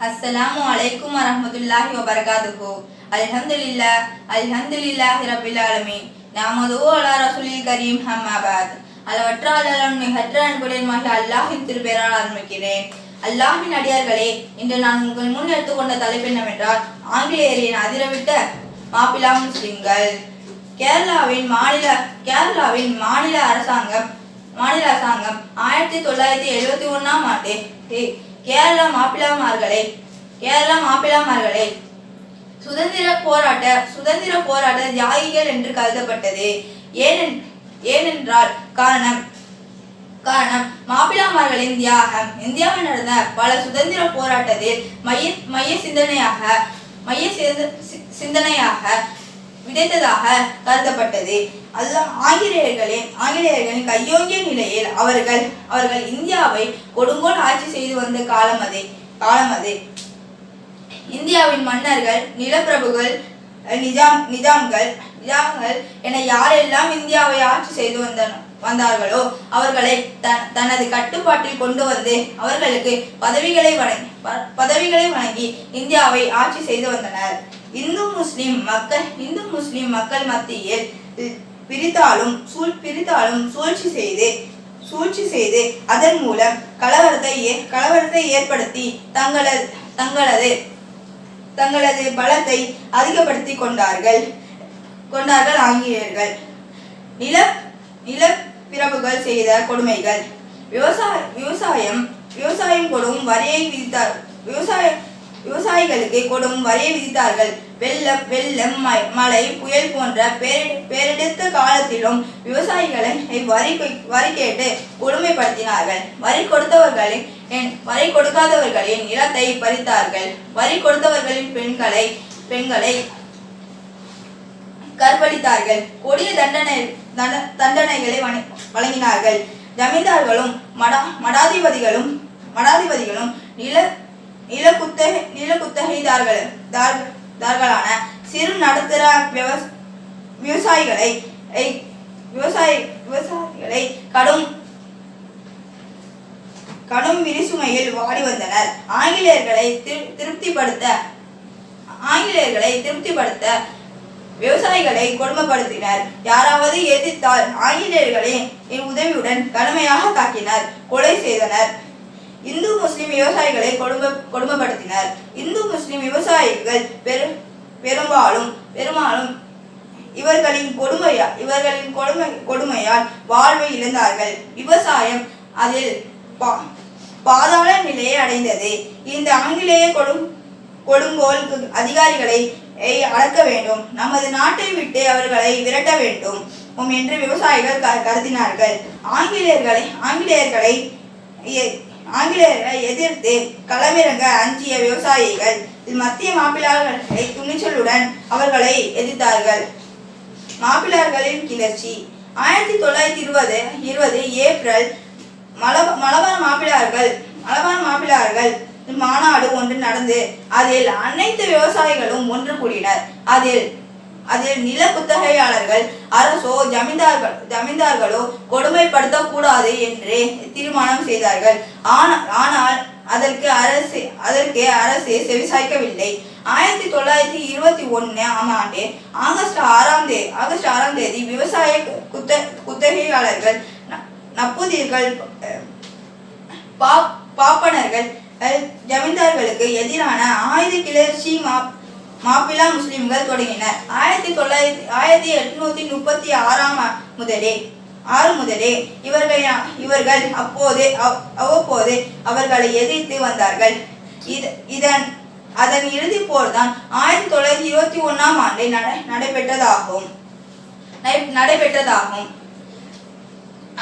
அஸ்ஸலாமு அலைக்கும் வரஹ்மத்துல்லாஹி வபரகாதுஹு. அல்ஹம்துலில்லாஹி ரப்பில் ஆலமீன். நஹ்மதுஹு அலா ரசூலில் கரீம். அம்மா பஅத். அளவற்ற அல்லாஹ்வின் நிகரற்ற அன்புடன் மகிழ அல்லாஹ்வின் திருப்பெயரால் ஆரம்பிக்கிறேன். அல்லாஹ்வின் அடியார்களே, இன்று நான் உங்கள் முன் எடுத்துக்கொண்ட தலைப்பு என்னவென்றால், ஆங்கிலேயரின் அதிரவிட்ட மாப்பிளா முஸ்லிம்கள். கேரளாவின் மாநில அரசாங்கம் 1971ஆம் ஆண்டு கேரள மாப்பிளாமார்களை சுதந்திர போராட்ட தியாகிகள் என்று கருதப்பட்டது. ஏனென்றால் காரணம் மாப்பிளாமார்களின் தியாகம் இந்தியாவில் நடந்த பல சுதந்திர போராட்டத்தில் மைய சிந்தனையாக விதைத்ததாக கருதப்பட்டது. ஆங்கிலேயர்களின் கையோங்கிய நிலையில் அவர்கள் இந்தியாவை கொடுங்கோல் ஆட்சி செய்து வந்த காலம் அது. இந்தியாவின் மன்னர்கள், நிலப்பிரபுகள், நிஜாம்கள் என யாரெல்லாம் இந்தியாவை ஆட்சி செய்து வந்தார்களோ அவர்களை தனது கட்டுப்பாட்டில் கொண்டு வந்து அவர்களுக்கு பதவிகளை வழங்கி இந்தியாவை ஆட்சி செய்து வந்தனர். இந்து முஸ்லிம் மக்கள் மத்தியில் பிரித்தாலும் சூழ்ச்சி செய்து அதன் மூலம் கலவரத்தை ஏற்படுத்தி தங்களது பலத்தை அதிகப்படுத்தி கொண்டார்கள் ஆங்கிலேயர்கள். நிலப்பிரபுகள் செய்த கொடுமைகள். விவசாயம் கொடும் வரியை விதித்தார். விவசாயிகளுக்கு கொடும் வரியை விதித்தார்கள். வெள்ளம், மழை, புயல் போன்ற பேரிடத்த காலத்திலும் விவசாயிகளை வரி கேட்டு கொடுமைப்படுத்தினார்கள். வரி கொடுக்காதவர்களின் நிலத்தை பறித்தார்கள். வரி கொடுத்தவர்களின் பெண்களை கற்பழித்தார்கள். கொடிய தண்டனைகளை வழங்கினார்கள். ஜமீன்தார்களும் மடாதிபதிகளும் நிலக்குத்தகைதார்களான சிறு நடுத்தர விவசாயிகளை கடும் விரிசுமையில் வாடி வந்தனர். ஆங்கிலேயர்களை திருப்திப்படுத்த விவசாயிகளை கொடுமைப்படுத்தினர். யாராவது எதிர்த்தால் ஆங்கிலேயர்களின் உதவியுடன் கடுமையாக தாக்கினர், கொலை செய்தனர். இந்து முஸ்லிம் விவசாயிகளை கொடுமைப்படுத்தினர். இந்து முஸ்லிம் விவசாயிகள் பெரும்பாலும் இவர்களின் கொடுமையால் வாழ்வை இழந்தார்கள். விவசாயம் அதில் பாதாள நிலையை அடைந்தது. இந்த ஆங்கிலேய கொடுங்கோல் அதிகாரிகளை அடக்க வேண்டும், நமது நாட்டை விட்டு அவர்களை விரட்ட வேண்டும் என்று விவசாயிகள் கருதினார்கள். ஆங்கிலேயர்களை எதிர்த்து களமிறங்க அஞ்சிய விவசாயிகள் மத்திய மாப்பிள்ளார்களை துணிச்சலுடன் அவர்களை எதிர்த்தார்கள். மாப்பிள்ளார்களின் கிளர்ச்சி. 1920 ஏப்ரல் மலபார் மாப்பிள்ளார்கள் மாநாடு ஒன்று நடந்து அதில் அனைத்து விவசாயிகளும் ஒன்று கூடினர். அதில் நில குத்தகையாளர்கள் அரசோ ஜமீன்தார்களோ கொடுமைப்படுத்தக்கூடாது என்று தீர்மானம் செய்தார்கள். ஆனால் அதற்கு அரசு செவிசாய்க்கவில்லை. 1921ஆம் ஆண்டு ஆகஸ்ட் 6ஆம் தேதி விவசாய குத்தகையாளர்கள், நப்பூதியர்கள், பாப்பனர்கள், ஜமீன்தார்களுக்கு எதிரான ஆயுத கிளர்ச்சி மாப்பிளா முஸ்லிம்கள் தொடங்கினர். 1836 முதலே இவர்கள் அவ்வப்போது அவர்களை எதிர்த்து வந்தார்கள். அதன் இறுதி போர் தான் 1921ஆம் ஆண்டு நடைபெற்றதாகும்.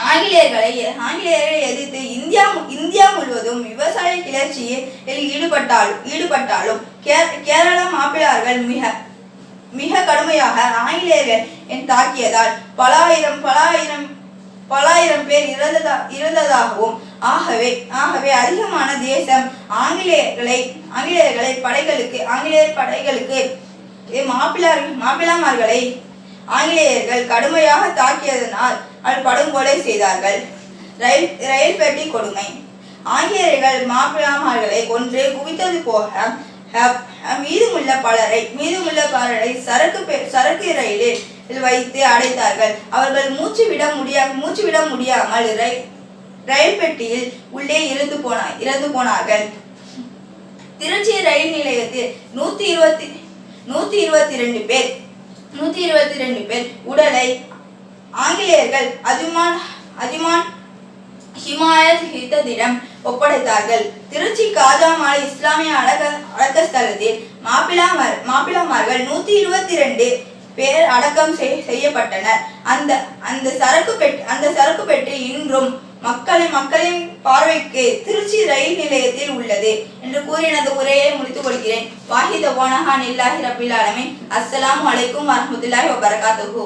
ஆங்கிலேயரை எதிர்த்து இந்தியா முழுவதும் விவசாய கிளர்ச்சியில் ஈடுபட்டாலும் கேரள மாப்பிள்ளார்கள் மிக கடுமையாக ஆங்கிலேயர்கள் தாக்கியதால் பல ஆயிரம் பேர் இறந்ததாகவும், ஆகவே அதிகமான தேசம் ஆங்கிலேயர் படைகளுக்கு மாப்பிள்ளாமார்களை ஆங்கிலேயர்கள் கடுமையாக தாக்கியதனால் படுகொலை செய்தார்கள். ரயில் பெட்டி கொடுமை. ஆங்கிலேயர்கள் மாப்பிள்ளாமார்களை கொன்று குவித்தது போக மீதமுள்ள பலரை சரக்கு ரயிலில் வைத்து அடைத்தார்கள். அவர்கள் மூச்சு விட முடியாமல் ரயில் பெட்டியில் உள்ளே இறந்து போனார்கள். திருச்சி ரயில் நிலையத்தில் 122 பேர் உடலை ஆங்கிலேயர்கள் அஜ்மான் ஹிமாயத் ஹிதத்திடம் ஒப்படைத்தார்கள். திருச்சி காஜாமாலை இஸ்லாமிய அடக்க ஸ்தலத்தில் மாப்பிள்ளாமார்கள் 122 பேர் அடக்கம் செய்யப்பட்டனர். அந்த சரக்கு பெட்டி இன்றும் மக்களின் பார்வைக்கு திருச்சி ரயில் நிலையத்தில் உள்ளது என்று கூறி எனது உரையை முடித்துக் கொள்கிறேன். வாஹித வானஹான் இல்லாஹி ரபில் ஆலமீன். அஸ்ஸலாமு அலைக்கும் வரஹ்மத்துல்லாஹி வபரகாத்துஹு.